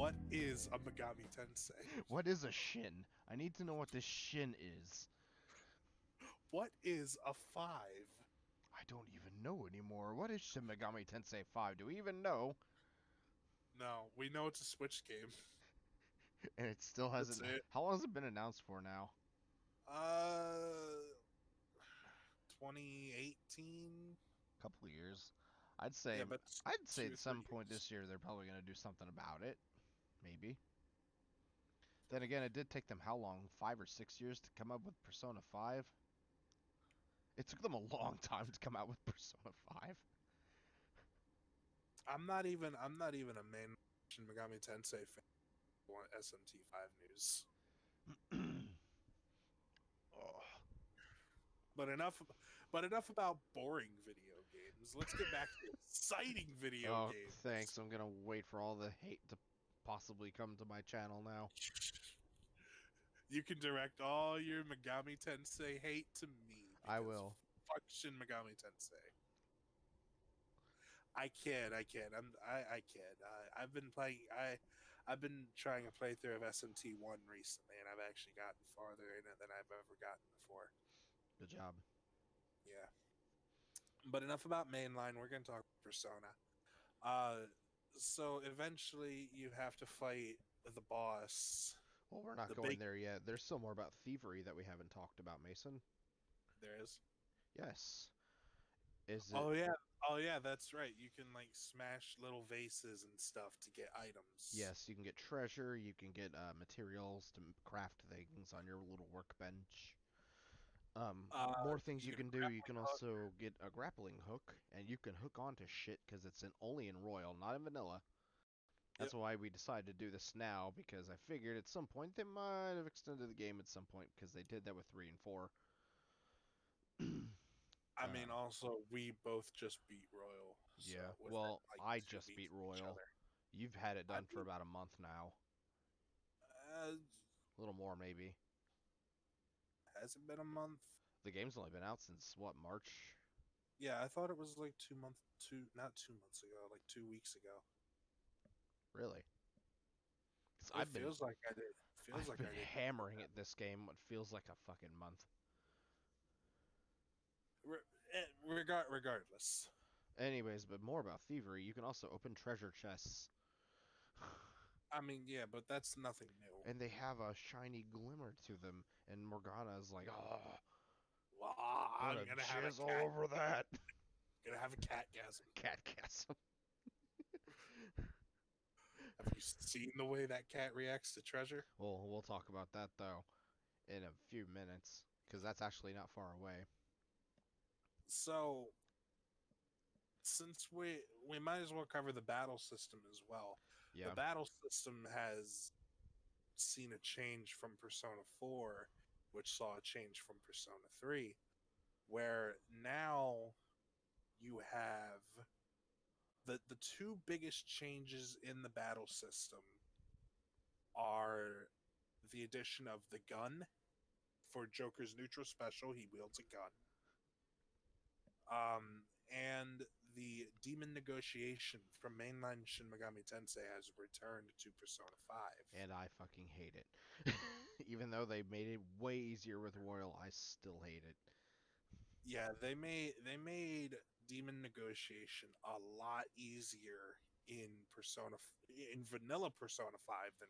What is a Megami Tensei? What is a shin? I need to know what this shin is. What is a 5? I don't even know anymore. What is Shin Megami Tensei 5? Do we even know? No, we know it's a Switch game. And it still That's hasn't. it. How long has it been announced for now? Uh, 2018. A couple of years. I'd say. Yeah, but I'd say two, at some 3 point years. this year they're probably gonna do something about it. Maybe. Then again, it did take them how long? 5 or 6 years to come up with Persona 5. It took them a long time to come out with Persona 5. I'm not even a main Shin Megami Tensei fan. I want SMT5 news. Oh. But enough about boring video games. Let's get back to exciting video Oh, games. thanks. I'm gonna wait for all the hate to possibly come to my channel now. You can direct all your Megami Tensei hate to me I because will. fuck Shin Megami Tensei. I kid, I kid. I kid. I've been playing. I've been trying a playthrough of SMT1 recently, and I've actually gotten farther in it than I've ever gotten before. Good job. Yeah. But enough about mainline. We're gonna talk Persona. Uh, so eventually you have to fight the boss. Well, we're not The going big there yet. There's still more about thievery that we haven't talked about, Mason. there is. Yes. Is it? Oh yeah. Oh yeah, that's right. You can like smash little vases and stuff to get items. Yes, you can get treasure, you can get materials to craft things on your little workbench. More things You you get a can do. You grappling can hook. also get a grappling hook, and you can hook onto shit because it's only in Royal, not in Vanilla. That's Yep. why we decided to do this now, because I figured at some point they might have extended the game at some point, because they did that with 3 and 4. I mean, uh, also we both just beat Royal, yeah, so within well, like I 2 just beat weeks of each Royal. other. You've had it I done for beat. about a month now. Uh, A little more, maybe. has it been a month? The game's only been out since, what, March? Yeah, I thought it was like 2 months. Not 2 months ago, like 2 weeks ago. Really? Because It feels like I did. Feels I've like been I did. hammering at this game what feels like a fucking month. Regardless. Anyways, but more about thievery. You can also open treasure chests, I mean, yeah, but that's nothing new. and they have a shiny glimmer to them. And Morgana's like, "Oh, Well, put I'm a gonna have a jizz all cat. over that." Gonna have a catgasm. Cat castle. Have you seen the way that cat reacts to treasure? Well, we'll talk about that though in a few minutes, because that's actually not far away. So, since we might as well cover the battle system as well. The Yeah, battle system has seen a change from Persona 4, which saw a change from Persona 3, where now you have the two biggest changes in the battle system are the addition of the gun for Joker's neutral special. He wields a gun. And the demon negotiation from mainline Shin Megami Tensei has returned to Persona 5. and I fucking hate it. Even though they made it way easier with Royal, I still hate it. Yeah, they made demon negotiation a lot easier in vanilla Persona 5 than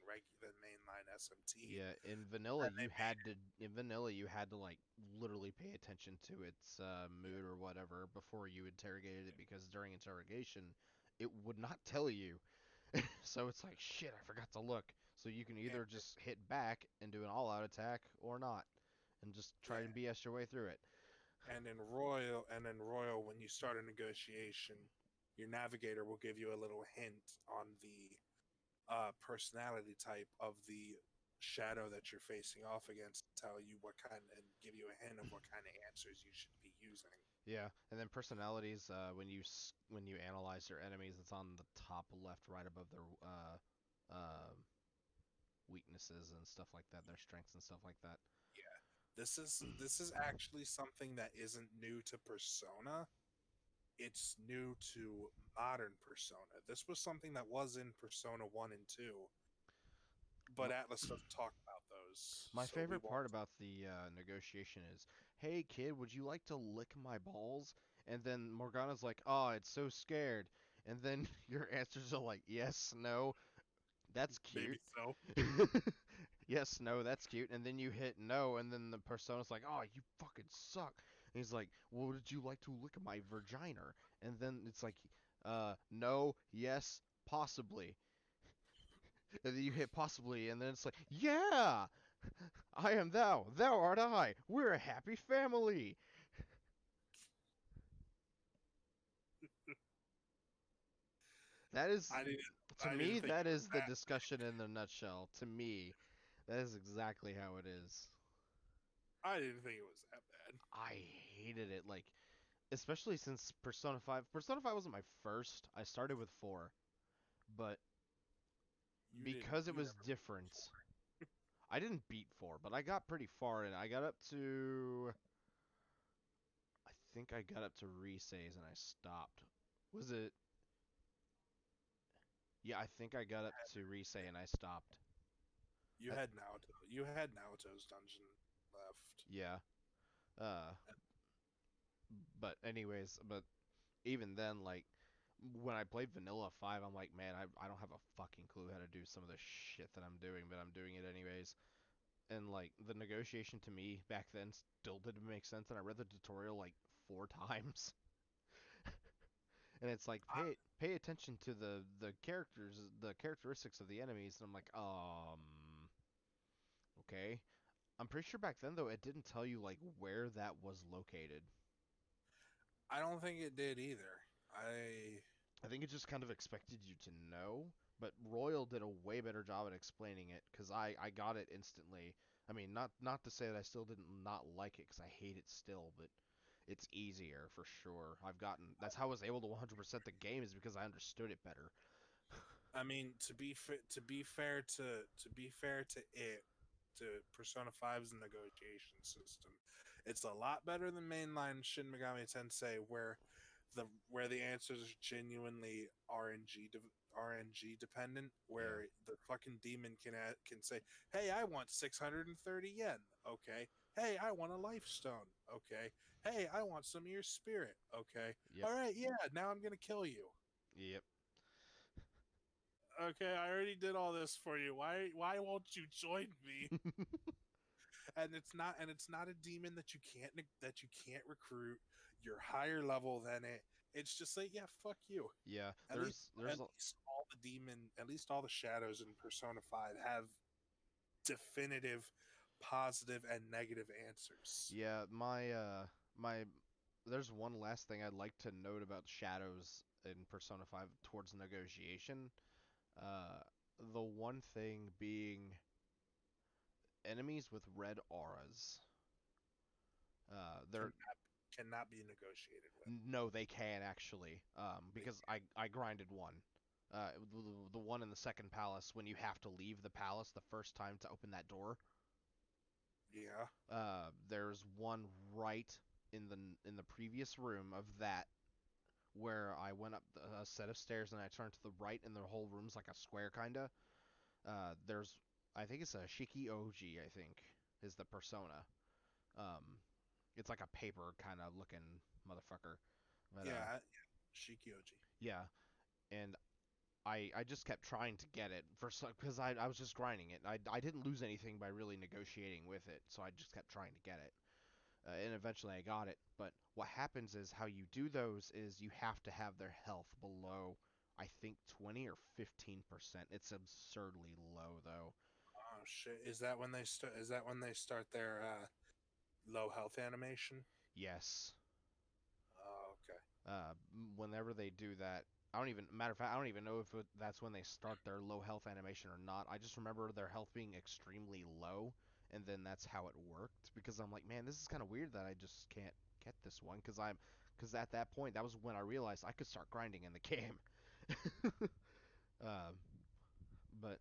mainline SMT. Yeah, in vanilla And they you had to like literally pay attention to its mood or whatever before you interrogated it, because during interrogation it would not tell you. So it's like, shit, I forgot to look. So you can and either just hit back and do an all-out attack or not, and just try yeah, and BS your way through it. and in Royal when you start a negotiation, your navigator will give you a little hint on the personality type of the shadow that you're facing off against to tell you what kind and give you a hint of what kind of answers you should be using. Yeah, and then personalities, when you analyze your enemies, it's on the top left, right above their uh, weaknesses and stuff like that, their strengths and stuff like that. Yeah. This is actually something that isn't new to Persona. It's new to modern Persona. This was something that was in Persona 1 and 2, but Atlas doesn't talk about those, My so we favorite won't. part about the negotiation is, "Hey kid, would you like to lick my balls?" And then Morgana's like, "Oh, it's so scared." And then your answers are like, "Yes, no, that's Maybe cute." so. Yes, no, that's cute. And then you hit no, and then the persona's like, "Oh, you fucking suck." And he's like, "Well, would you like to lick my vagina?" And then it's like, no, yes, possibly." And then you hit possibly, and then it's like, "Yeah, I am thou, thou art I. We're a happy family." That is, I didn't. to I didn't me, think that it was is the that. discussion in the nutshell. To me, that is exactly how it is. I didn't think it was that bad. I hated it, like, especially since Persona 5. Persona 5 wasn't my first. I started with 4, but You didn't. because it You was never beat different, four. I didn't beat 4, but I got pretty far in. I got up to, I think I got up to Resays and I stopped. Was it? Yeah, I think I got up to Resay and I stopped. You I, had Naoto. You had Naoto's dungeon left. yeah. Uh, but anyways, but even then, like, when I played Vanilla 5, I'm like, man, I don't have a fucking clue how to do some of the shit that I'm doing, but I'm doing it anyways. And, like, the negotiation to me back then still didn't make sense, and I read the tutorial, like, 4 times. And it's like, I, pay attention to the characters, the characteristics of the enemies, and I'm like, okay. I'm pretty sure back then, though, it didn't tell you, like, where that was located. I don't think it did either. I I think it just kind of expected you to know, but Royal did a way better job at explaining it because I got it instantly. I mean, not to say that I still didn't not like it because I hate it still, but it's easier for sure. That's how I was able to 100% the game is because I understood it better. I mean, to be fair to it, to Persona 5's negotiation system, it's a lot better than mainline Shin Megami Tensei, where the answers are genuinely RNG dependent, Yeah. where the fucking demon can say, "Hey, I want 630 yen." Okay. "Hey, I want a life stone." Okay. "Hey, I want some of your spirit." Okay. Yep. "All right, yeah, now I'm gonna kill you." Yep. Okay, I already did all this for you. Why won't you join me? And it's not a demon that you can't recruit. You're higher level than it. It's just like, yeah, fuck you. Yeah. At least There's at least all the shadows in Persona 5 have definitive positive and negative answers. yeah, my there's one last thing I'd like to note about shadows in Persona 5 towards negotiation. Uh, the one thing being enemies with red auras. They're Cannot be negotiated with. no, they can actually. Because I grinded one. The one in the second palace when you have to leave the palace the first time to open that door. Yeah. There's one right in the previous room of that where I went up a set of stairs and I turned to the right and the whole room's like a square kinda. There's I think it's a Shiki Oji, I think, is the persona. Um, it's like a paper kind of looking motherfucker. But Yeah. Shikioji. yeah, and I just kept trying to get it for because I was just grinding it. I didn't lose anything by really negotiating with it, so I just kept trying to get it. And eventually I got it. But what happens is how you do those is you have to have their health below, I think 20 or 15%. It's absurdly low though. Oh shit! Is that when they start? Is that when they start their low health animation? Yes. Oh, okay. Whenever they do that, I don't even matter of fact, I don't even know if that's when they start their low health animation or not. I just remember their health being extremely low, and then that's how it worked. Because I'm like, man, this is kind of weird that I just can't get this one. Because at that point, that was when I realized I could start grinding in the game. um, but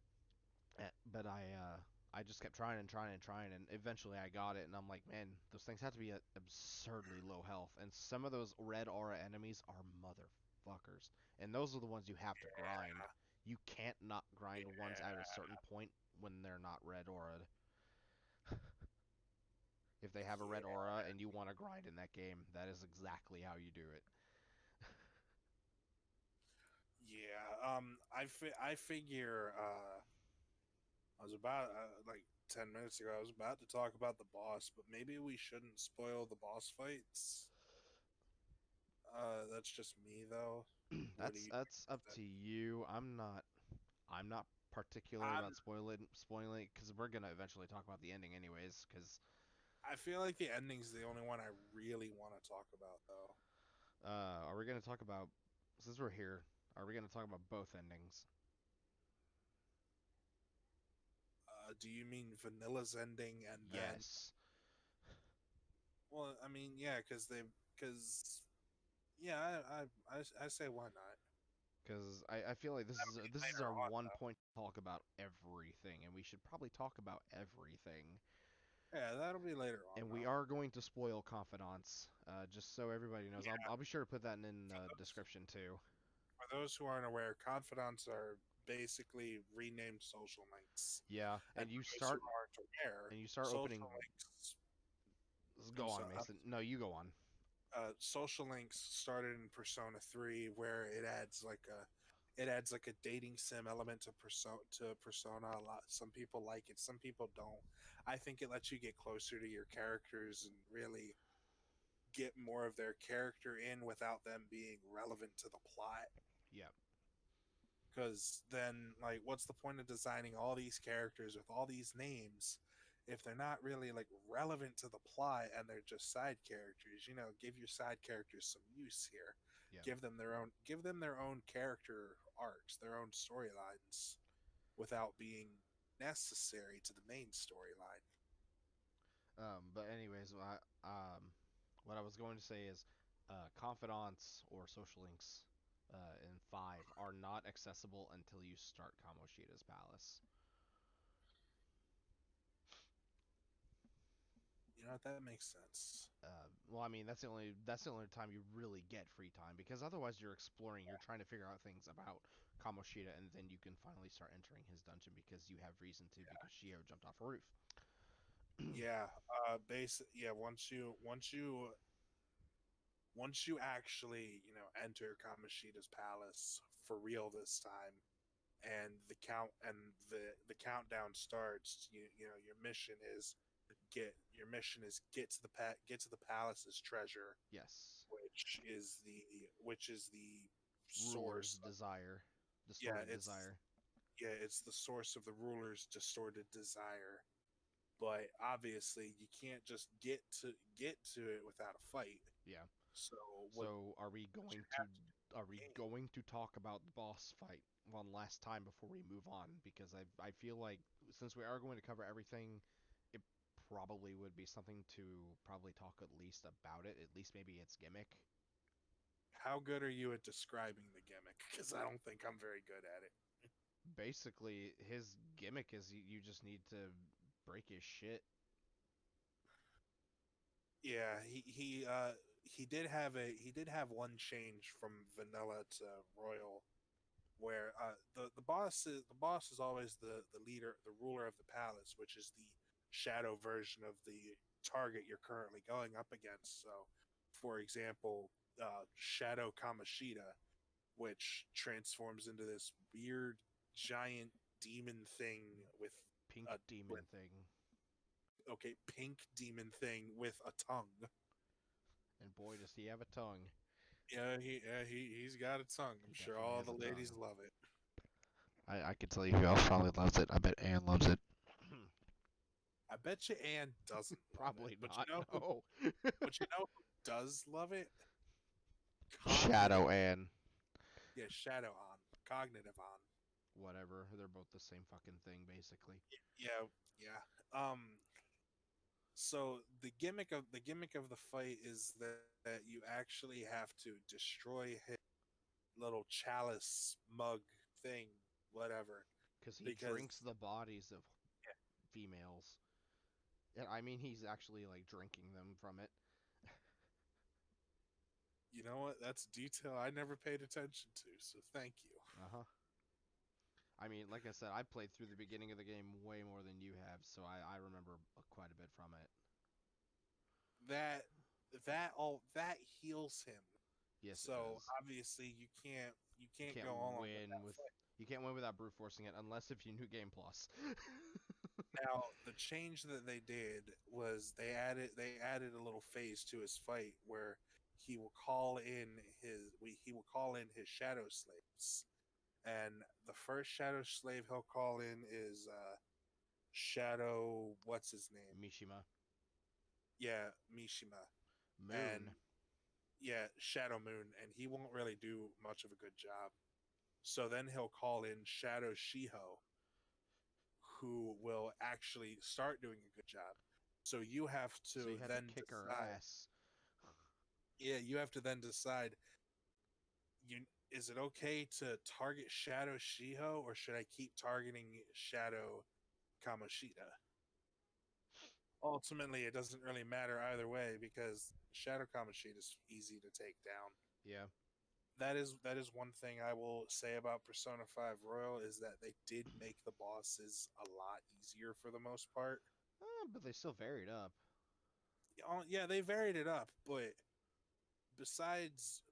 I just kept trying and trying and trying, and eventually I got it. And I'm like, man, those things have to be at absurdly low health, and some of those red aura enemies are motherfuckers, and those are the ones you have to grind. You can't not grind ones at a Yeah, certain point when they're not red aura. If they have a red yeah, aura and you want to grind in that game, that is exactly how you do it. yeah. I figure. I was about like 10 minutes ago. I was about to talk about the boss, but maybe we shouldn't spoil the boss fights. That's just me though. What do you think That's up about that? to you. I'm not particular I'm. about spoiling it because we're gonna eventually talk about the ending anyways. Because I feel like the ending's the only one I really want to talk about though. are we gonna talk about since we're here? Are we gonna talk about both endings? Do you mean Vanilla's ending and then? Yes, Well, I mean, yeah, because yeah, I say why not? because I feel like this That'll is be this is later our on one though. point to talk about everything, and we should probably talk about everything. Yeah, that'll be later on And we though. are going to spoil confidants, just so everybody knows. Yeah, I'll be sure to put that in for the those description too. for those who aren't aware, confidants are basically renamed social links. Yeah, And for those who aren't aware, and you start opening. social links. Go on, Mason. No, you go on. Social links started in Persona 3, where it adds like a dating sim element to Persona. A lot. Some people like it. Some people don't. I think it lets you get closer to your characters and really get more of their character in without them being relevant to the plot. Yeah, Because then, like, what's the point of designing all these characters with all these names if they're not really like relevant to the plot and they're just side characters? You know, give your side characters some use here. yeah. Give them their own character arcs, their own storylines, without being necessary to the main storyline. But anyways, what I was going to say is, confidants or social links, in 5 are not accessible until you start Kamoshida's palace. You know what? That makes sense. Well, I mean that's the only time you really get free time because otherwise you're exploring, you're trying to figure out things about Kamoshida, and then you can finally start entering his dungeon because you have reason to because Shio jumped off a roof. Yeah. Yeah. Once you actually, enter Kamoshida's palace for real this time, and the countdown starts, your mission is get to the palace's treasure, Yes, which is the ruler's source of, desire, yeah, distorted desire. it's the source of the ruler's distorted desire. But obviously, you can't just get to it without a fight. Yeah. So So what you have to do are in the we game. going to talk about the boss fight one last time before we move on? Because I feel like since we are going to cover everything, it probably would be something to probably talk at least about it. At least maybe its gimmick. How good are you at describing the gimmick? Because I don't think I'm very good at it. Basically, his gimmick is you just need to break his shit. Yeah, he did have one change from vanilla to royal, where the boss is always the leader, the ruler of the palace, which is the shadow version of the target you're currently going up against. So, for example, Shadow Kamashita, which transforms into this weird giant demon thing with Pink a demon with thing. okay, pink demon thing with a tongue. And boy, does he have a tongue. He's got a tongue. He I'm sure definitely all has the a tongue. ladies love it. I can tell you who else probably loves it. I bet Anne loves it. I bet you Anne doesn't love it, Probably not. No. but you know who does love it? Shadow Cognitive. Anne. Yeah, Shadow on, Cognitive on. Whatever. They're both the same fucking thing, basically. Yeah, yeah. So the gimmick of the fight is that you actually have to destroy his little chalice mug thing, whatever, Because he because drinks the bodies of females. And I mean, he's actually, like, drinking them from it. you know what? That's detail I never paid attention to. So thank you. Uh huh. I mean, like I said, I played through the beginning of the game way more than you have, so I remember quite a bit from it. That that heals him. Yes, it So does. obviously you You can't can't go on with win that with fight. you can't win without brute forcing it unless if you New Game Plus. Now the change that they did was they added a little phase to his fight where he will call in his shadow slaves, and the first shadow slave he'll call in is Shadow, what's his name? Mishima. Yeah, Mishima. And Moon. yeah, Shadow Moon, and he won't really do much of a good job. So then he'll call in Shadow Shiho, who will actually start doing a good job. So you have So you to had to then kick her decide. ass. Yeah, you have to then decide. You is it okay to target Shadow Shiho, or should I keep targeting Shadow Kamoshida? Ultimately, it doesn't really matter either way because Shadow Kamoshida is easy to take down. Yeah. That is one thing I will say about Persona 5 Royal is that they did make the bosses a lot easier for the most part. But they still varied up. Yeah, they varied it up, but besides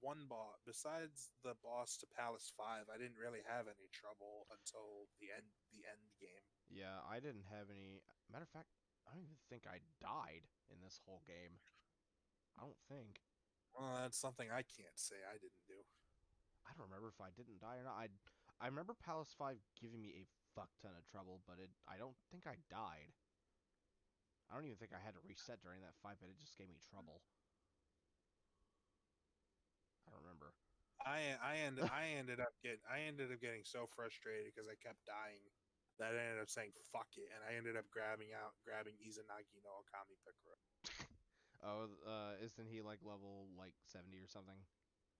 one boss, besides the boss to Palace 5, I didn't really have any trouble until the end game. Yeah, I didn't have any. Matter of fact, I don't even think I died in this whole game. I don't think. Well, that's something I can't say I didn't do. I don't remember if I didn't die or not. I remember Palace 5 giving me a fuck ton of trouble, but I don't think I died. I don't even think I had to reset during that fight, but it just gave me trouble. I don't remember. I ended up getting so frustrated because I kept dying that I ended up saying fuck it, and I ended up grabbing Izanagi no Okami Pikuro. Oh, isn't he like level like 70 or something?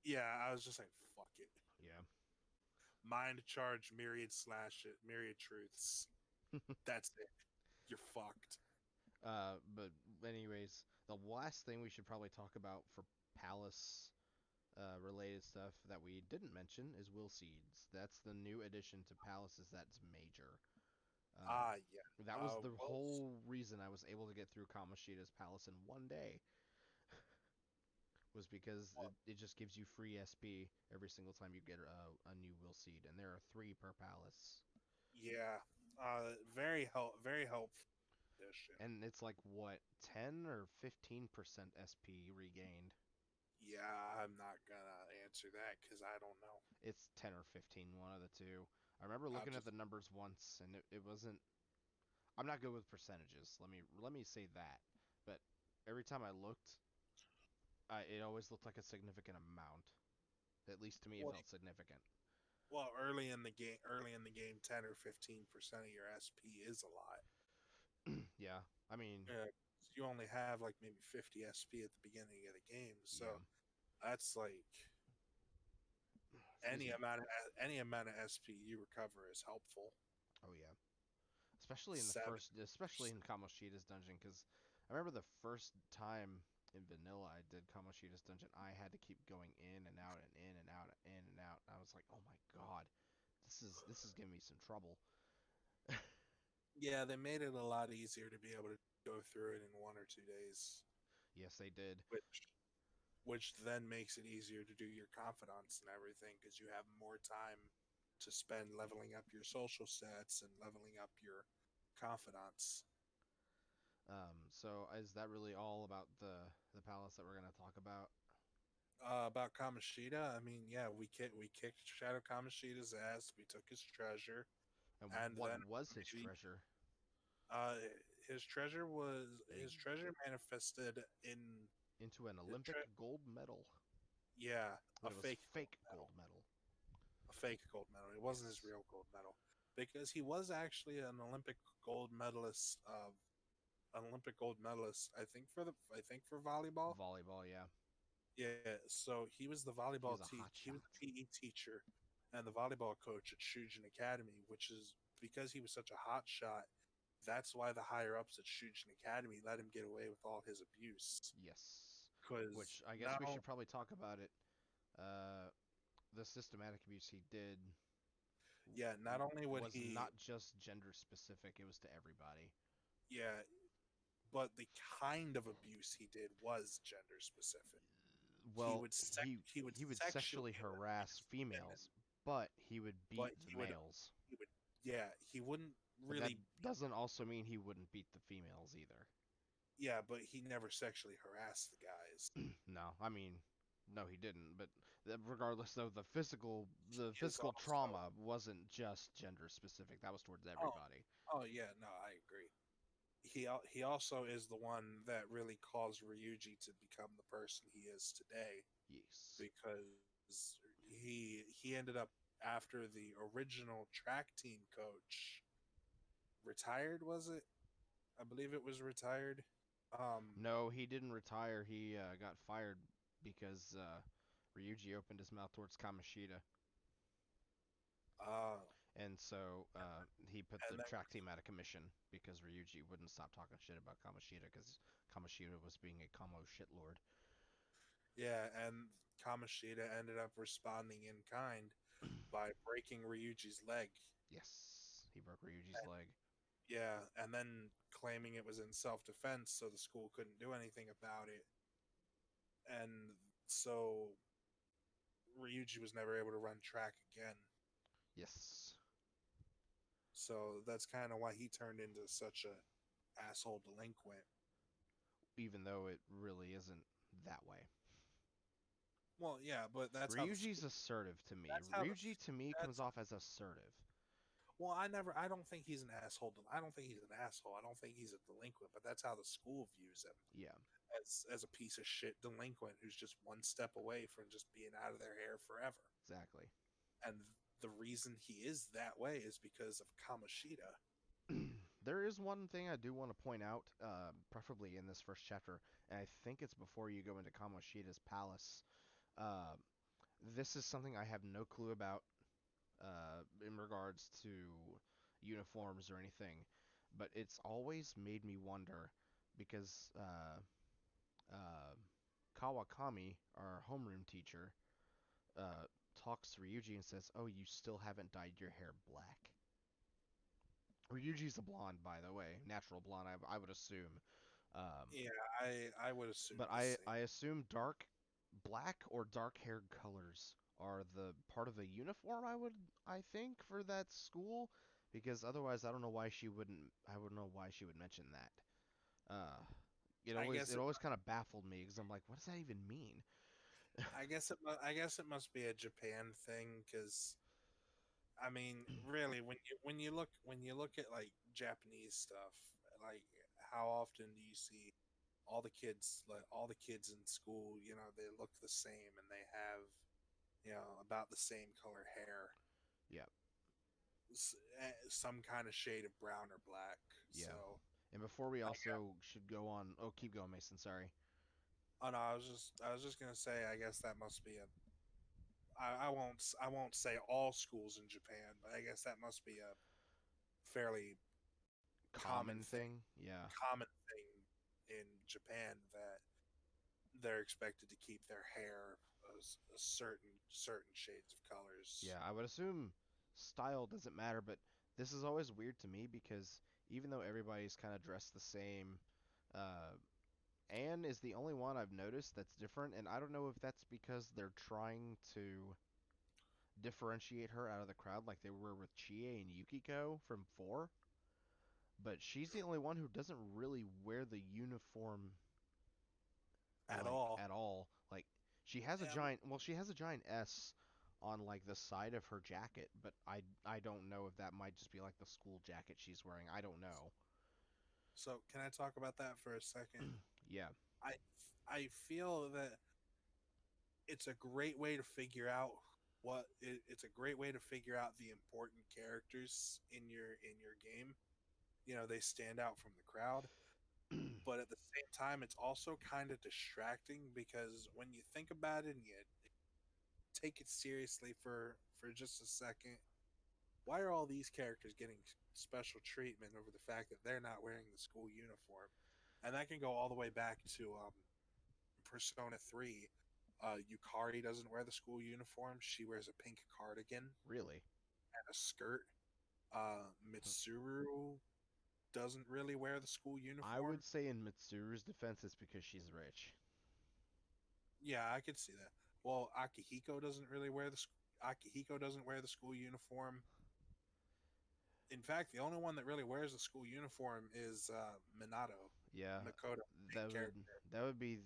Yeah, I was just like fuck it. Yeah. Mind charge, myriad slash it, myriad truths. That's it. You're fucked. But anyways, the last thing we should probably talk about for Palace related stuff that we didn't mention is Will Seeds. That's the new addition to Palaces that's major. Ah, yeah. That was the Well, whole reason I was able to get through Kamoshida's Palace in one day. Was because it just gives you free SP every single time you get a new Will Seed, and there are 3 per Palace. yeah. Very helpful addition. And it's like what 10 or 15% SP regained. Yeah, I'm not gonna answer that because I don't know. It's 10 or 15, one of the two. I remember I'll looking at just the numbers once, and it wasn't. I'm not good with percentages. Let me say that. But every time I looked, it always looked like a significant amount. At least to me, it well, felt significant. well, early in the game, 10 or 15% of your SP is a lot. Yeah, I mean, You only have like maybe 50 SP at the beginning of the game, yeah. so that's like Excuse me. any amount of SP you recover is helpful. Oh yeah, especially in the Seven. first, especially in Kamoshida's dungeon, because I remember the first time in vanilla I did Kamoshida's dungeon, I had to keep going in and out and in and out and in and out. And I was like, oh my god, this is giving me some trouble. Yeah, they made it a lot easier to be able to go through it in 1 or 2 days, Yes, they did. which then makes it easier to do your confidants and everything because you have more time to spend leveling up your social stats and leveling up your confidants. So is that really all about the palace that we're gonna talk about? About Kamoshida, I mean, yeah, we kicked Shadow Kamoshida's ass. We took his treasure, And and what then was his maybe treasure? uh, his treasure was A his treasure manifested in into an his Olympic gold medal, yeah, a but it was fake gold fake gold medal, medal. a fake gold medal. It wasn't his Yes. real gold medal because he was actually an Olympic gold medalist. I think for volleyball. Volleyball, yeah. Yeah, so he was the He was a hot he was shot. the PE teacher and the volleyball coach at Shujin Academy, which is because he was such a hot shot. That's why the higher ups at Shujin Academy let him get away with all his abuse. Yes. Because Which I guess we now, should probably talk about it. Uh, the systematic abuse he did Yeah, not only would was he, not just gender specific; it was to everybody. yeah, but the kind of abuse he did was gender specific. He Well, would he would sexually sexually harass abuse women, females, but he would beat but the males. he would yeah, he wouldn't But that really doesn't also mean he wouldn't beat the females either. yeah, but he never sexually harassed the guys. No, I mean, no, he didn't. But regardless, though, the He is physical also trauma wasn't just gender specific. That was towards oh everybody. oh yeah, no, I agree. He also is the one that really caused Ryuji to become the person he is today Yes. because he ended up after the original track team coach retired, was it? I believe it was retired. Um No, he didn't retire. He got fired because Ryuji opened his mouth towards Kamoshida, uh and so he put and the then track team out of commission because Ryuji wouldn't stop talking shit about Kamoshida because Kamoshida was being a Kamo shitlord. yeah, and Kamoshida ended up responding in kind by breaking Ryuji's leg. Yes, he broke Ryuji's leg. Yeah, and then claiming it was in self defense, so the school couldn't do anything about it. And so Ryuji was never able to run track again. Yes, So that's kind of why he turned into such a asshole delinquent. even though it really isn't that way. Well, yeah, but that's how the Ryuji's school. assertive to me. That's how the. Ryuji to me comes That's off as assertive. well. I don't think he's an asshole. I don't think he's an asshole. I don't think he's a delinquent. But that's how the school views him Yeah, as a piece of shit delinquent who's just one step away from just being out of their hair forever. exactly. And the reason he is that way is because of Kamoshida. There is one thing I do want to point out, preferably in this first chapter, and I think it's before you go into Kamoshida's palace. Uh, this is something I have no clue about in regards to uniforms or anything, but it's always made me wonder because uh, Kawakami, our homeroom teacher, uh, talks to Ryuji and says, "Oh, you still haven't dyed your hair black." Ryuji's a blonde, by the way, natural blonde. I would assume. Yeah, I would assume But the same. I assume dark black or dark haired colors are the part of the uniform. I think for that school because otherwise I don't know why she wouldn't. I wouldn't know why she would mention that. I guess It it always kind of baffled me because I'm like, what does that even mean? I guess it must be a Japan thing because I mean, really, when you look at like Japanese stuff, like how often do you see all the kids in school? You know, they look the same and they have about the same color hair, Yeah, some kind of shade of brown or black. yeah. So, And before we I, also should go on. Oh, keep going, Mason. Sorry. oh no, I was just gonna say, I guess that must be a. I won't say all schools in Japan, but I guess that must be a fairly Common thing. Yeah. common thing in Japan that they're expected to keep their hair a certain shades of colors. Yeah, I would assume style doesn't matter, but this is always weird to me because even though everybody's kind of dressed the same, uh, Anne is the only one I've noticed that's different, and I don't know if that's because they're trying to differentiate her out of the crowd like they were with Chie and Yukiko from 4, but she's the only one who doesn't really wear the uniform At like all. at all. Like Um, she has a giant S on like the side of her jacket, but I don't know if that might just be like the school jacket she's wearing. I don't know. so can I talk about that for a second? Yeah. I I feel that it's a great way to figure out it's a great way to figure out the important characters in your game. You know, they stand out from the crowd, but at the same time it's also kind of distracting because when you think about it and you take it seriously for just a second, why are all these characters getting special treatment over the fact that they're not wearing the school uniform? And that can go all the way back to Persona 3. Yukari doesn't wear the school uniform. She wears a pink cardigan. Really? and a skirt. Mitsuru doesn't really wear the school I uniform. would say in Mitsuru's defense, it's because she's rich. Yeah, I could see that. Well, Akihiko doesn't really wear the Akihiko doesn't wear the school uniform. In fact, the only one that really wears the school uniform is Minato, Yeah, Makoto main that would character. that would be,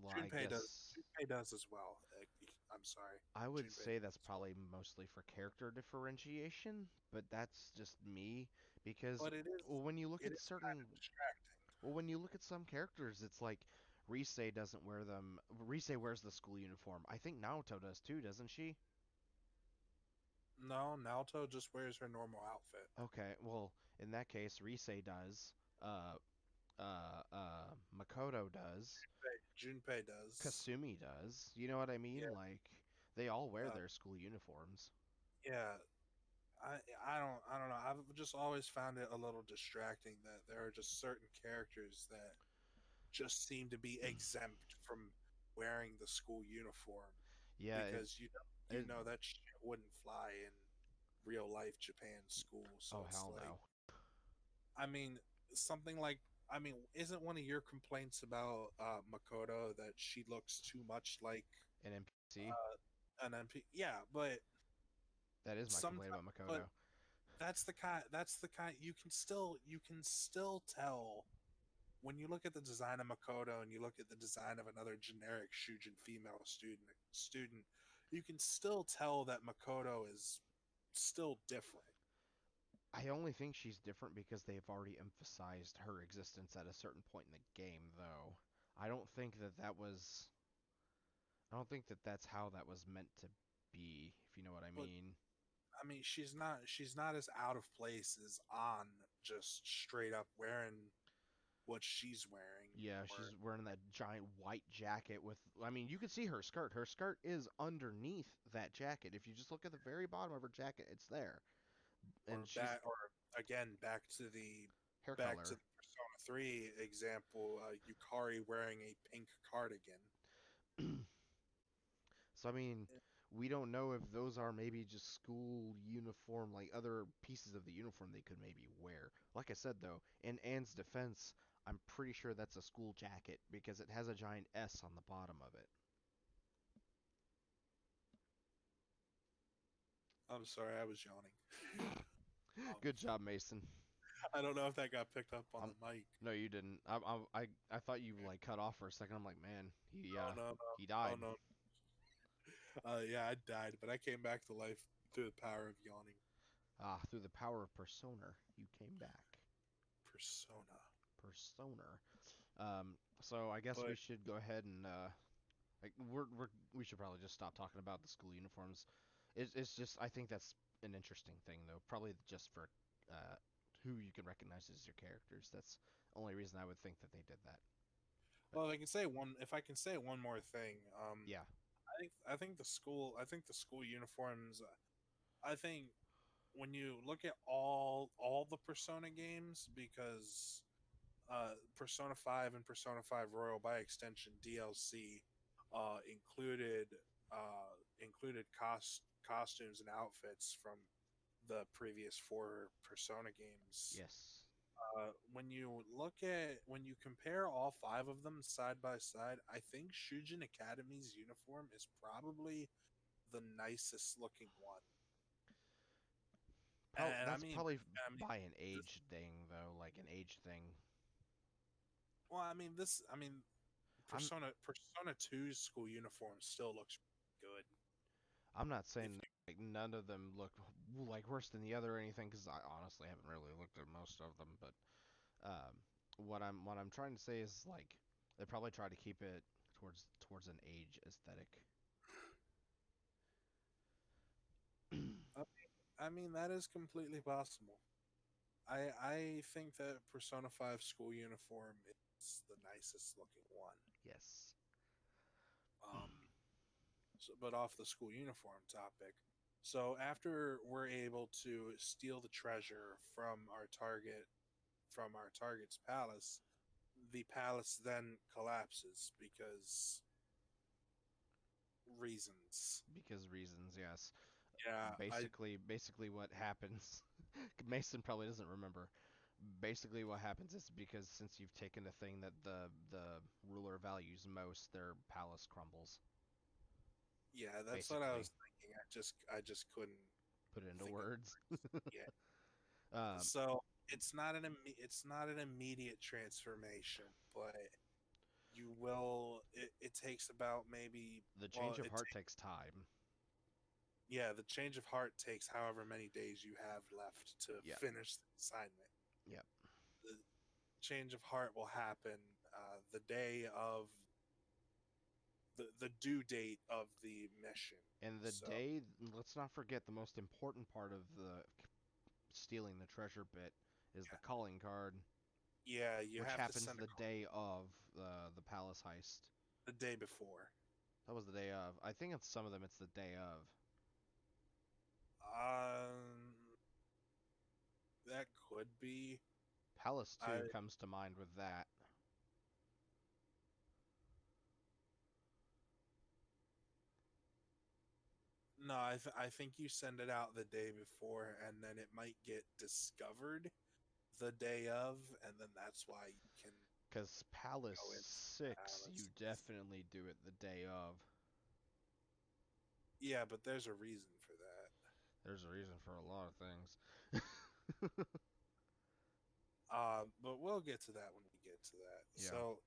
well, I Junpei does. guess Junpei does as well. I'm sorry, I would Junpei say does that's as well. probably mostly for character differentiation, but that's just me because But well, when you look it at is kind certain of distracting. well, when you look at some characters, it's like Rise doesn't wear them. Rise wears the school uniform. I think Naoto does too, doesn't she? No, Naoto just wears her normal outfit. Okay, well, in that case, Rise does. Uh, Makoto does. Junpei does. Kasumi does. You know what I mean? Yeah, Like they all wear uh, their school uniforms. yeah. I don't know. I've just always found it a little distracting that there are just certain characters that just seem to be exempt from wearing the school uniform Yeah, because you it know that shit wouldn't fly in real life Japan school. So oh it's hell like, no. I mean, something like, I mean, isn't one of your complaints about Makoto that she looks too much like An NPC. an MP? Yeah, but That is my sometimes, complaint about but Makoto. that's the kind you can still tell when you look at the design of Makoto and you look at the design of another generic Shujin female student, you can still tell that Makoto is still different. I only think she's different because they've already emphasized her existence at a certain point in the game, though. I don't think that that was. I don't think that that's how that was meant to be, if you know what I But mean. I mean, she's not as out of place as on just straight up wearing what she's wearing. Yeah, Or she's wearing that giant white jacket with. I mean, you can see her skirt. Her skirt is underneath that jacket. If you just look at the very bottom of her jacket, it's there. or And she's back or again hair back to color. the Persona 3 example, Yukari wearing a pink cardigan. So I mean, we don't know if those are maybe just school uniform, like other pieces of the uniform they could maybe wear. Like I said though, in Anne's defense, I'm pretty sure that's a school jacket because it has a giant S on the bottom of it. I'm sorry, I was yawning. Um, Good job, Mason. I don't know if that got picked up on Um, the mic. no, you didn't. I thought you like cut off for a second. I'm like, man, Oh no, he no, oh died. no. Yeah, I died, but I came back to life through the power of yawning. Ah, through the power of Persona, you came back. Persona. Persona. So I guess we But should go ahead and like we should probably just stop talking about the school uniforms. It's just I think that's an interesting thing though. Probably just for uh, who you can recognize as your characters. That's the only reason I would think that they did that. But well, if I can say one more thing, yeah, I think the school uniforms. I think when you look at all the Persona games, because Persona 5 and Persona 5 Royal by extension DLC included costumes and outfits from the previous four Persona games. yes, When you compare all five of them side by side, I think Shujin Academy's uniform is probably the nicest looking one. And that's probably I mean, by an this, age thing though, like an age thing. well, I mean, I'm Persona 2's school uniform still looks good. I'm not If saying you, like none of them look like worse than the other or anything because I honestly haven't really looked at most of them, but what I'm trying to say is like they probably try to keep it towards an age aesthetic. I mean, that is completely possible. I think that Persona 5 school uniform is the nicest looking one. Yes. Um, but off the school uniform topic. So after we're able to steal the treasure from our target's palace, the palace then collapses because reasons. Because reasons, yes. Yeah, Basically what happens. Mason probably doesn't remember. Basically, what happens is because since you've taken the thing that the ruler values most, their palace crumbles. yeah, that's what I Basically, was thinking. I just couldn't put it into think of words. yeah. um, So it's not an immediate transformation, but you will. It takes about maybe the well, change of heart takes time. yeah, the change of heart takes however many days you have left to Yep. finish the assignment. Yep. The change of heart will happen the day of the due date of the mission. And the So day, let's not forget the most important part of the stealing the treasure bit is the calling card, yeah, you which have to happens send a the call day of the palace heist. the day before. That was the day of. I think it's some of them. It's the day of. That could be. Palace I 2 comes to mind with that. No, I think you send it out the day before, and then it might get discovered the day of, and then that's why you can Because Palace go into the 6, you palace. definitely do it the day of. Yeah, but there's a reason for that. There's a reason for a lot of things. But we'll get to that when we get to that. Yeah. So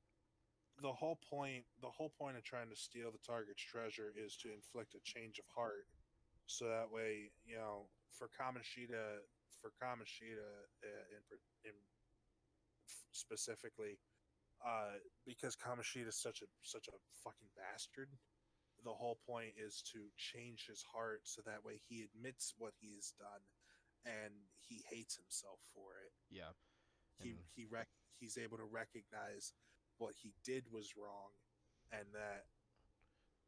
the whole point of trying to steal the target's treasure is to inflict a change of heart, so that way, for Kamoshida in specifically, because Kamoshida is such a fucking bastard. The whole point is to change his heart so that way he admits what he has done, and he hates himself for it. Yeah. And He's able to recognize what he did was wrong, and that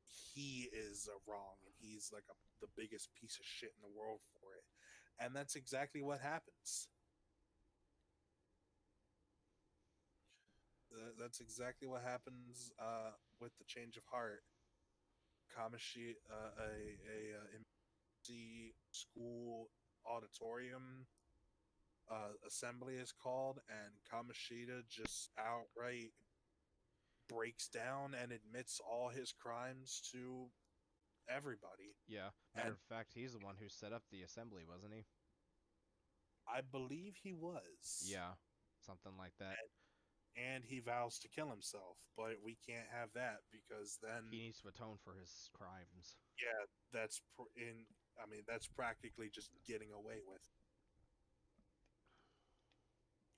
he is wrong, and he's like the biggest piece of shit in the world for it. And that's exactly what happens. That's exactly what happens with the change of heart. Kamashi, a MC school auditorium assembly is called, and Kamashita just outright breaks down and admits all his crimes to everybody. yeah. Matter And of fact, he's the one who set up the assembly, wasn't he? I believe he was. Yeah. Something like that. And he vows to kill himself, but we can't have that because He then, needs to atone for his crimes. yeah, I mean, that's practically just getting away with.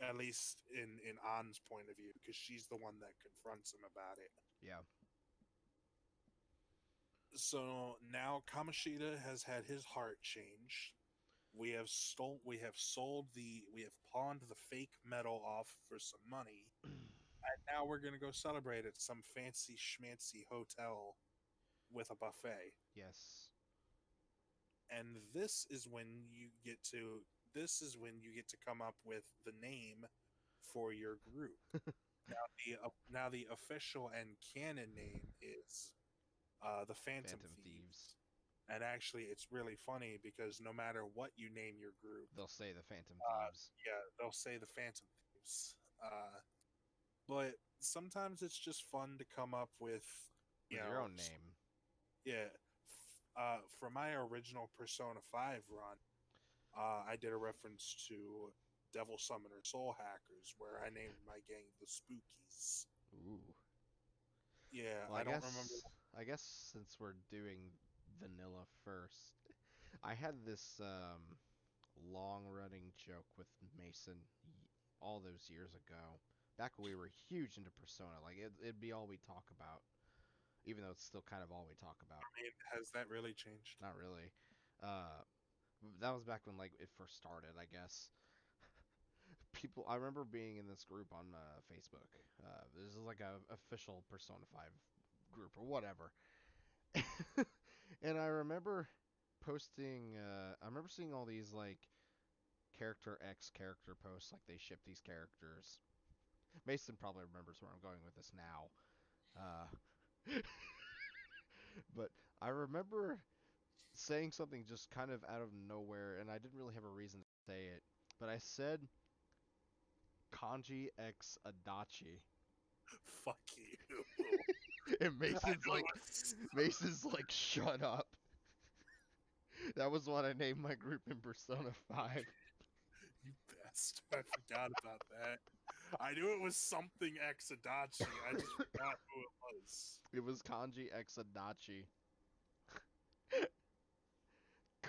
At least in An's point of view, because she's the one that confronts him about it. Yeah. So now Kamoshida has had his heart changed. We have pawned the fake metal off for some money, and now we're gonna go celebrate at some fancy schmancy hotel with a buffet. Yes. And this is when you get to come up with the name for your group. Now the official and canon name is the Phantom Phantom Thieves. Thieves. And actually, it's really funny because no matter what you name your group, They'll say the Phantom Thieves. yeah, they'll say the Phantom Thieves. But sometimes it's just fun to come up with, you With your know, own name. yeah. For my original Persona 5 run, I did a reference to Devil Summoner Soul Hackers, where I named my gang the Spookies. Ooh. Yeah, Well, I don't remember. I guess since we're doing vanilla first, I had this long-running joke with Mason all those years ago. Back when we were huge into Persona, like it'd be all we talk about, even though it's still kind of all we talk about. I mean, has that really changed? Not really. Uh, that was back when like it first started, I guess. I remember being in this group on Facebook. This is like a official Persona 5 group or whatever. And I remember posting. I remember seeing all these like character X character posts, like they ship these characters. Mason probably remembers where I'm going with this now. Uh, but I remember saying something just kind of out of nowhere, and I didn't really have a reason to say it, but I said Kanji X Adachi. Fuck you. And I knew it was Mason's like, shut up. That was what I named my group in Persona 5. you bastard. I forgot about that. I knew it was something Exadachi. I just forgot who it was. It was Kanji X Adachi.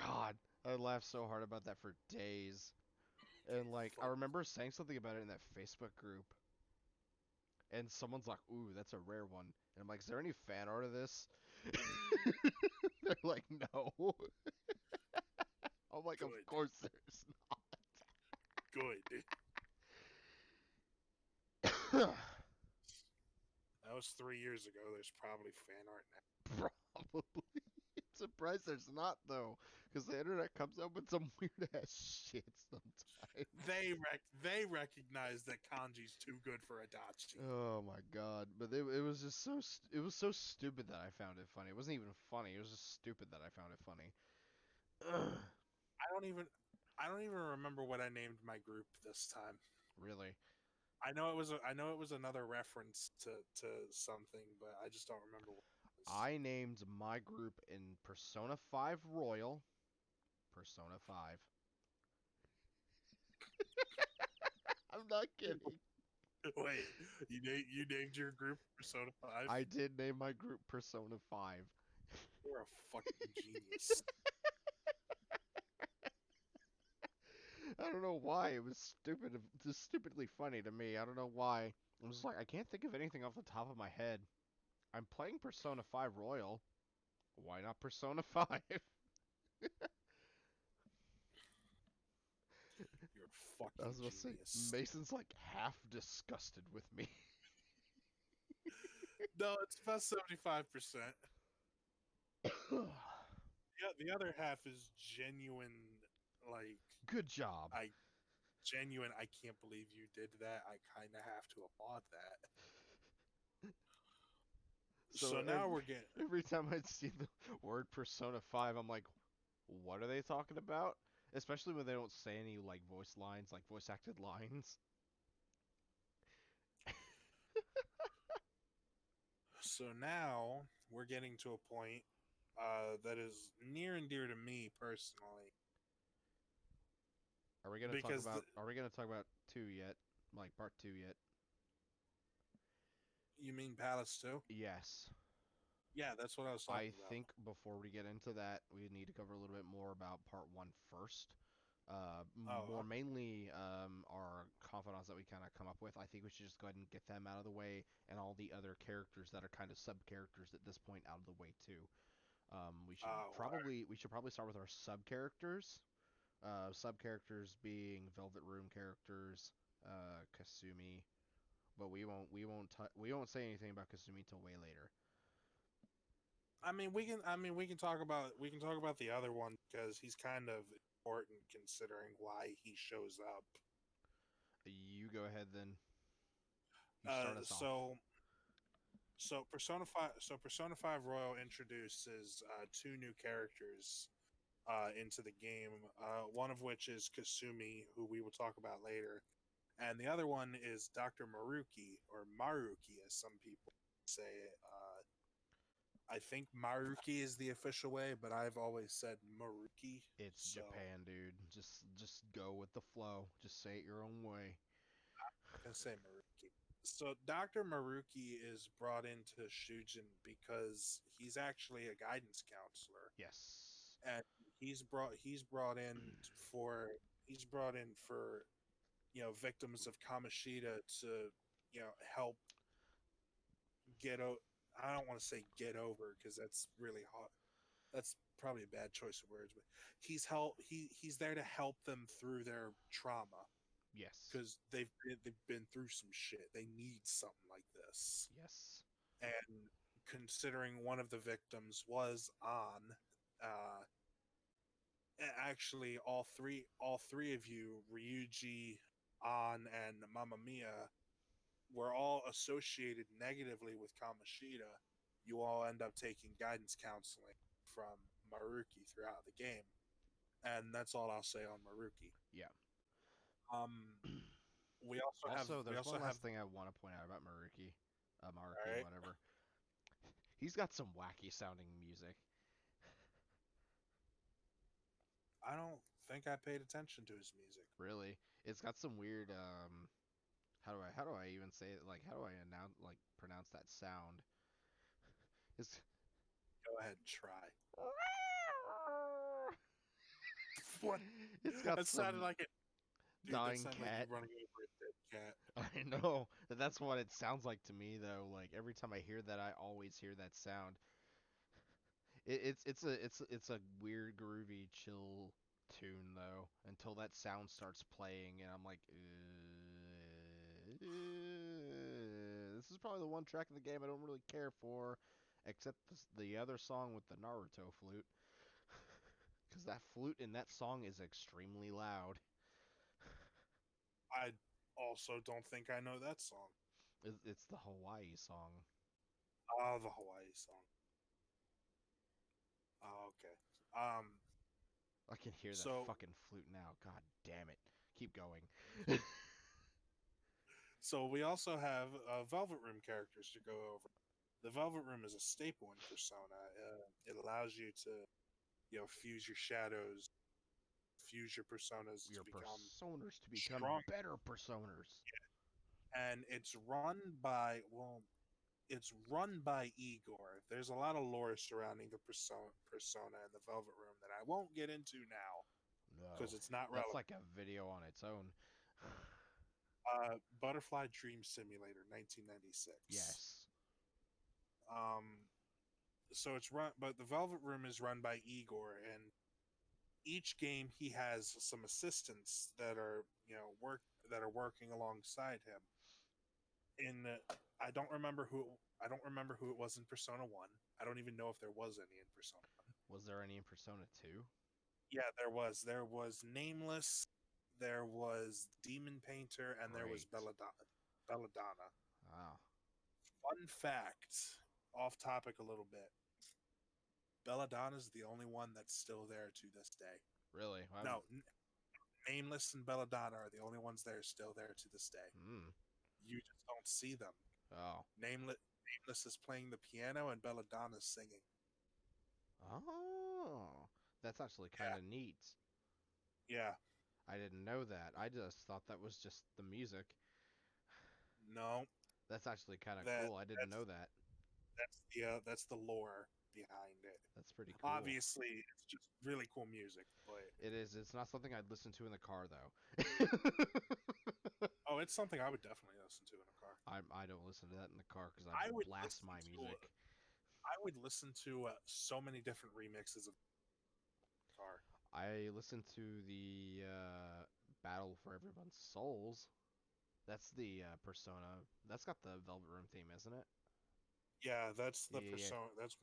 God, I laughed so hard about that for days. And like, I Fuck. remember saying something about it in that Facebook group, and someone's like, "Ooh, that's a rare one." And I'm like, "Is there any fan art of this?" They're like, "No." I'm like, "Of Good. course there's Good. not." That was 3 years ago. There's probably fan art now. Probably. I'm surprised there's not though, because the internet comes up with some weird ass shit sometimes. They recognize that kanji's too good for Adachi. Oh my god! But it was just it was so stupid that I found it funny. It wasn't even funny. It was just stupid that I found it funny. I don't even I don't even remember what I named my group this time. Really. I know it was another reference to something, but I just don't remember what it was. I named my group in Persona 5 Royal. Persona 5. I'm not kidding. Wait, you named your group Persona 5? I did name my group Persona 5. You're a fucking genius. I don't know why. It was stupid, just stupidly funny to me. I don't know why. I was like, I can't think of anything off the top of my head. I'm playing Persona 5 Royal. Why not Persona 5? You're a I fucking was about to say, genius. Mason's like half disgusted with me. No, it's about 75%. Yeah, the other half is genuine. Like Good job. I genuine. I can't believe you did that. I kind of have to applaud that. So So now we're getting. every time I'd see the word Persona 5, I'm like, what are they talking about? Especially when they don't say any like voice lines, like voice acted lines. So now we're getting to a point that is near and dear to me personally, Are we gonna talk because about are we gonna talk about 2 yet? Like part 2 yet? you mean Palace too? Yes. Yeah, that's what I was I talking about. think before we get into that, we need to cover a little bit more about part 1 first. Oh, More mainly our confidants that we kind of come up with. I think we should just go ahead and get them out of the way, and all the other characters that are kind of sub characters at this point out of the way too. oh, We should probably start with our sub characters. Sub characters being Velvet Room characters, Kasumi, but we won't say anything about Kasumi till way later. we can talk about the other one because he's kind of important considering why he shows up. You go ahead then. You Uh, start us off. so Persona 5 Royal introduces two new characters into the game. One of which is Kasumi, who we will talk about later, and the other one is Dr. Maruki, or Maruki, as some people say it. I think Maruki is the official way, but I've always said Maruki. It's So Japan, dude. Just go with the flow. Just say it your own way. I'm gonna say Maruki. So Dr. Maruki is brought into Shujin because he's actually a guidance counselor, Yes. and he's brought in for victims of Kamoshida to help get o- I don't want to say get over because that's really hard. That's probably a bad choice of words, but he's there to help them through their trauma Yes. because they've been through some shit. They need something like this. Yes. And considering one of the victims was on, uh, actually all three of you, Ryuji, An, and Mamma Mia, were all associated negatively with Kamoshida. You all end up taking guidance counseling from Maruki throughout the game, and that's all I'll say on Maruki. Yeah. Um, we also have Also, there's one last thing I want to point out about Maruki. all Maruki, right. whatever. He's got some wacky sounding music. I don't think I paid attention to his music. Really, it's got some weird. How do I even say it? Like, how do I pronounce that sound? It's Go ahead and try. What? it's got That sounded some like it, dude. That dying sounded like you cat. running over a dead cat. I know. That's what it sounds like to me, though. Like every time I hear that, I always hear that sound. It's a weird, groovy, chill tune though. Until that sound starts playing, and I'm like, this is probably the one track in the game I don't really care for, except the other song with the Naruto flute, because that flute in that song is extremely loud. I also don't think I know that song. It's the Hawaii song. Oh, the Hawaii song. Oh, okay. Um, I can hear that so fucking flute now. God damn it. Keep going. so we also have Velvet Room characters to go over. The Velvet Room is a staple in Persona. It allows you to, fuse your shadows, fuse your personas to Your become personas to become strong. better personas. And it's run by Igor. There's a lot of lore surrounding the persona in the Velvet Room that I won't get into now No. because it's not That's relevant. like a video on its own. Butterfly Dream Simulator, 1996. Yes. Um, so it's run, but the Velvet Room is run by Igor, and each game he has some assistants that are working alongside him. In I don't remember who it was in Persona 1. I don't even know if there was any in Persona 1. Was there any in Persona 2? Yeah, there was. There was Nameless, there was Demon Painter, and there was Great. Belladonna. Wow. Fun fact, off topic a little bit. Belladonna's the only one that's still there to this day. Really? No, Nameless and Belladonna are the only ones that are still there to this day. Hmm. You just don't see them. Oh. Nameless is playing the piano and Belladonna's singing. Oh. That's actually kind of neat. Yeah. I didn't know that. I just thought that was just the music. No. That's actually kind of That cool. I didn't know that. that's the lore behind it. That's pretty cool. Obviously, it's just really cool music, but It is. It's not something I'd listen to in the car, though. oh, it's something I would definitely listen to in a car. I don't listen to that in the car because I I would blast listen my to music. I would listen to so many different remixes of car. I listen to the Battle for Everyone's Souls. That's the Persona. That's got the Velvet Room theme, isn't it? Yeah, that's the Yeah, Persona. That's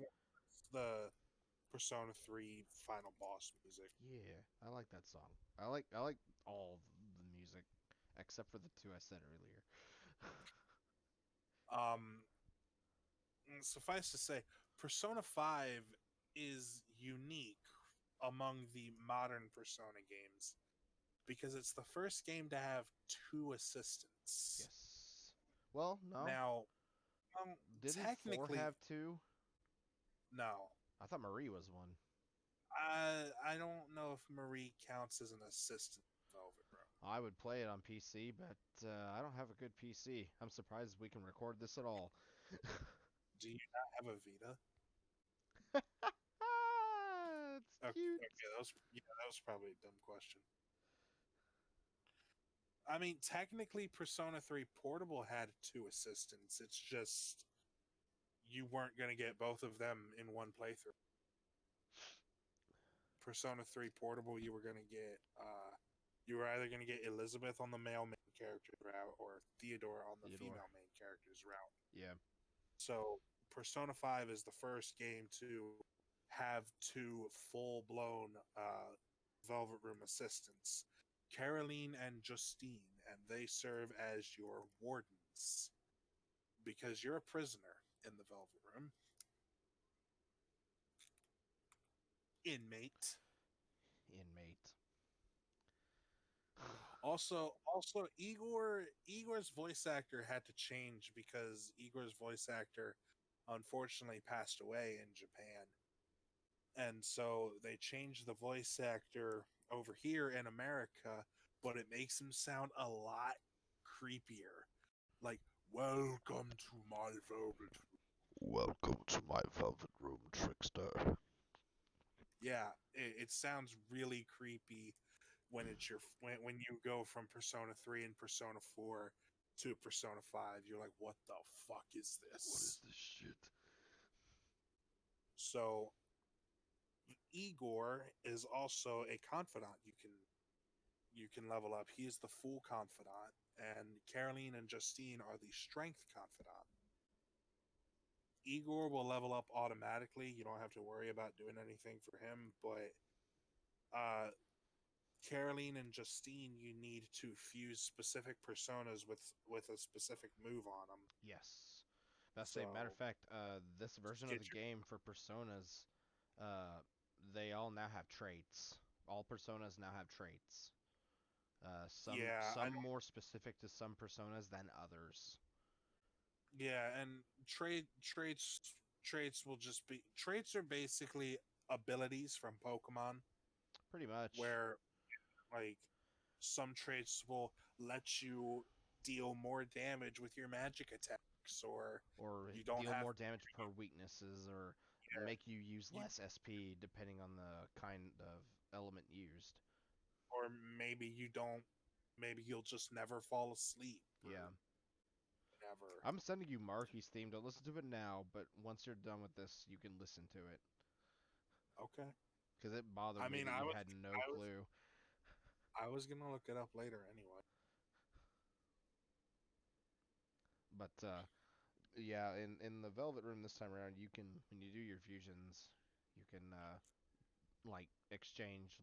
the Persona 3 final boss music. yeah. I like that song. I like all the music except for the two I said earlier. Um, Suffice to say, Persona 5 is unique among the modern Persona games because it's the first game to have two assistants. Yes. Well, no. Now, Didn't 4 technically, have 2? no. I thought Marie was one. I don't know if Marie counts as an assistant in Velvet Room. I would play it on PC, but I don't have a good PC. I'm surprised we can record this at all. Do you not have a Vita? It's Okay, cute. that was probably a dumb question. I mean, technically, Persona 3 Portable had two assistants. It's just you weren't going to get both of them in one playthrough. Persona 3 Portable, you were you were either going to get Elizabeth on the male main character route or Theodore on the female main character's route. Yeah. So Persona 5 is the first game to have two full-blown Velvet Room assistants, Caroline and Justine, and they serve as your wardens because you're a prisoner in the Velvet Room. Inmate. Inmate. Also, Igor's voice actor had to change because Igor's voice actor unfortunately passed away in Japan. And so they changed the voice actor over here in America, but it makes him sound a lot creepier. Like, welcome to my velvet. Welcome to my velvet room, trickster. Yeah, it sounds really creepy when it's when you go from Persona 3 and Persona 4 to Persona 5. You're like, what the fuck is What is this? this shit? So Igor is also a confidant you can level up. He is the full confidant, and Caroline and Justine are the strength confidant. Igor will level up automatically. You don't have to worry about doing anything for him, but Caroline and Justine, you need to fuse specific personas with a specific move on them. Yes. That's So say, matter of fact, this version of get the your game for personas, they all now have traits. All personas now have traits. Some yeah, I some more specific to some personas than others. yeah, and traits will just be traits are basically abilities from Pokemon Pretty much. where like some traits will let you deal more damage with your magic attacks or Or you don't deal have more damage per weaknesses, or yeah, make you use you less SP depending on the kind of element used. or maybe you don't maybe you'll just never fall asleep or Yeah. whatever. I'm sending you Marky's theme. Don't listen to it now, but once you're done with this, you can listen to it. Okay. Because it bothered I me mean, that you had no clue. I was gonna look it up later anyway. But yeah, in the Velvet Room this time around, you can, when you do your fusions, you can like exchange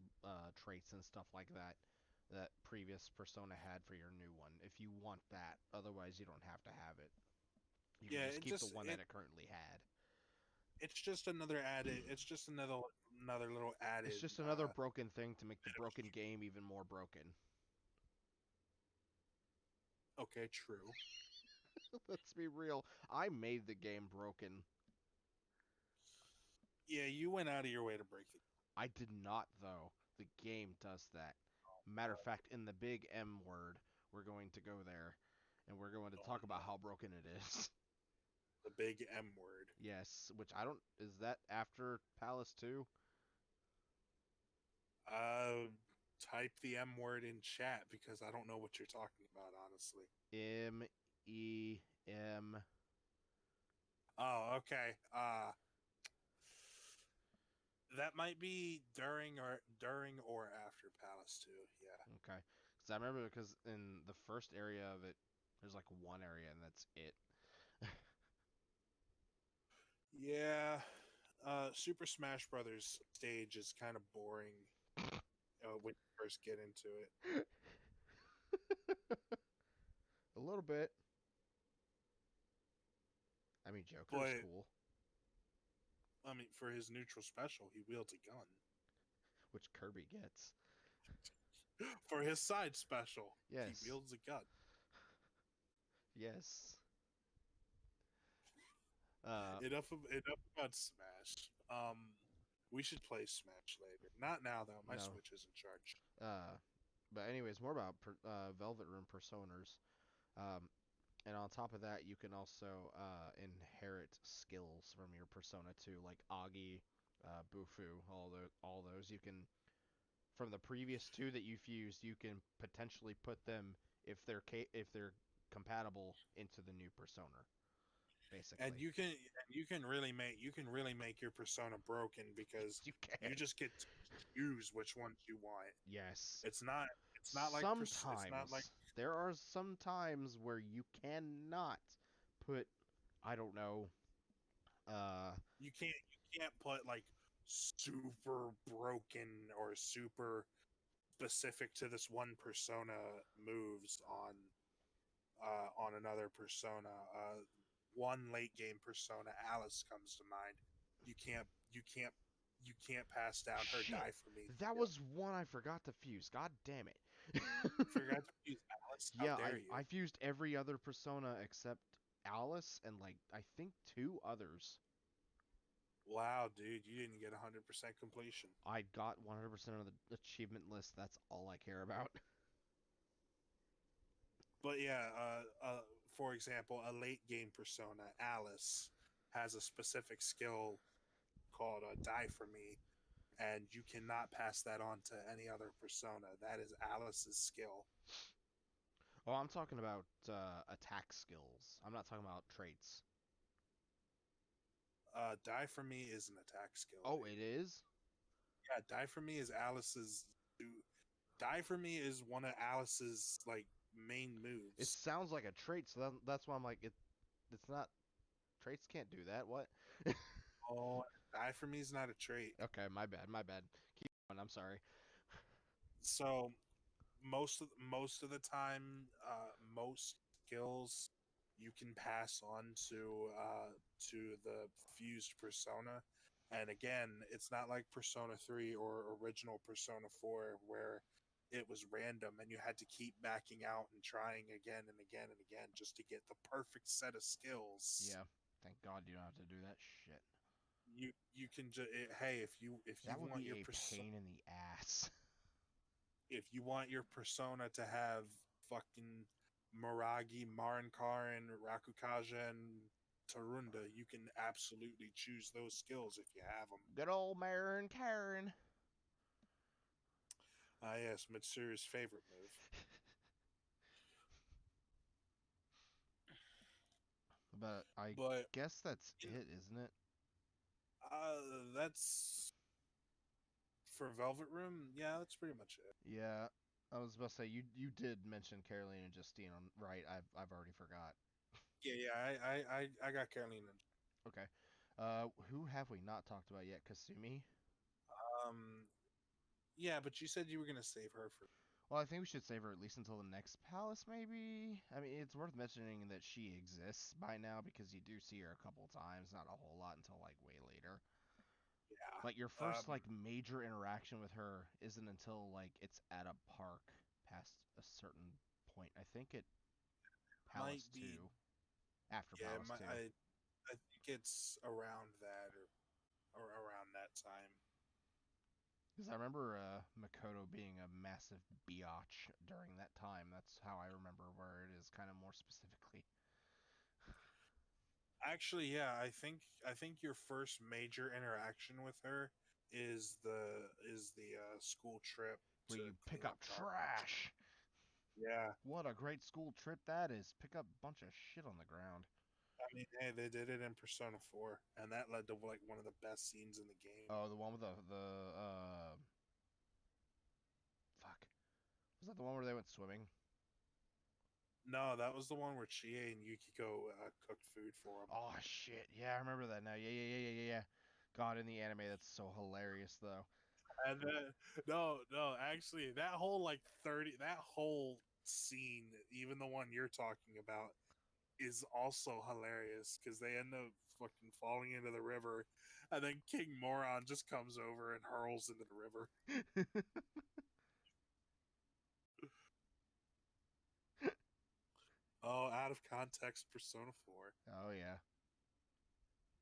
traits and stuff like that that previous persona had for your new one if you want that. Otherwise, you don't have to have it. You can Yeah, just keep the one that it currently had. it's just another added. It's just another little It's added. just another broken thing to make the Bit of broken game even more broken. okay, true. Let's be real. I made the game broken. Yeah, you went out of your way to break it. I did not, though. The game does that. Matter of fact, in the big M word, we're going to go there, and we're going to Oh talk about no, how broken it is. the big M word. Yes, which I don't. Is that after Palace 2? Uh, type the M word in chat because I don't know what you're talking about, honestly. MEM. Oh, okay. That might be during or after Palace 2. Yeah. Okay. Because I remember because in the first area of it, there's like one area, and that's it. Yeah. Super Smash Brothers stage is kind of boring when you first get into it. A little bit. I mean, Joker is But cool, I mean, for his neutral special, he wields a gun. which Kirby gets. For his side special, he Yes. wields a gun. Yes. Uh, Enough about Smash. We should play Smash later. Not now though. My no. Switch isn't charged. Uh, but anyways, more about Velvet Room personas. Um, and on top of that, you can also inherit skills from your persona too, like Agi, Bufu, all those. You can from the previous two that you fused, you can potentially put them if they're compatible into the new persona, And basically. you can really make your persona broken because You can. you just get to choose which ones you want. Yes. It's not it's not like Sometimes there are some times where you cannot put, I don't know, uh you can't put like super broken or super specific to this one persona moves on another persona. One late game persona, Alice comes to mind. You can't you can't pass down her Shit. die for me That skill. was one I forgot to fuse. God damn it. You forgot to use Alice. How Yeah, dare you? I fused every other persona except Alice and like I think two others. Wow, dude, you didn't get 100% completion. I got 100% of the achievement list. That's all I care about. But yeah, for example, a late game persona, Alice, has a specific skill called Die for Me, and you cannot pass that on to any other persona. That is Alice's skill. Oh, I'm talking about attack skills. I'm not talking about traits. Die for Me is an attack skill, Oh, dude. it is? Yeah, Die for Me is Alice's. Die for Me is one of Alice's like main It moves. sounds like a trait, so that's why I'm like it's not traits can't do that. What? Oh, Die for Me is not a trait. Okay, my bad. My bad. Keep going. I'm sorry. So most of the time, most skills you can pass on to the fused persona. And again, it's not like Persona 3 or original Persona 4 where it was random and you had to keep backing out and trying again and again and again just to get the perfect set of skills. Yeah. Thank God you don't have to do that shit. You can just, hey, if you That would want be your a persona, pain in the ass. if you want your persona to have fucking Miragi, Marinkarin, Rakukaja, and Tarunda, you can absolutely choose those skills if you have them. Good old Marin Karen. Ah, yes, Mitsuru's favorite move. But I But guess that's in, it, isn't it? that's for Velvet Room. Yeah, that's pretty much it. Yeah. I was about to say you did mention Caroline and Justine on right. I've already forgot. Yeah, yeah, I got Carolina. Okay. Who have we not talked about yet? Kasumi. Um, yeah, but you said you were gonna save her for. Well, I think we should save her at least until the next palace, maybe. I mean, it's worth mentioning that she exists by now because you do see her a couple times, not a whole lot until like way later. Yeah. Like your first like major interaction with her isn't until like it's at a park past a certain point. I think at Might Palace be. 2, after Yeah, Palace 2. I think it's around that or around that time. Because I remember Makoto being a massive biatch during that time. That's how I remember where it is kind of more specifically. Actually, yeah, I think your first major interaction with her is the school trip Where to you pick clean up up garbage. trash. Yeah, What a great school trip that is. Pick up a bunch of shit on the ground. I mean, hey, they did it in Persona 4, and that led to like one of the best scenes in the game. Oh, the one with the fuck. Was that the one where they went swimming? No, that was the one where Chie and Yukiko cooked food for him. Oh shit. Yeah, I remember that now. Yeah. God, in the anime that's so hilarious though. And then, no, actually, that whole scene, even the one you're talking about, is also hilarious because they end up fucking falling into the river, and then King Moron just comes over and hurls into the river. Oh, out of context, Persona 4. Oh yeah.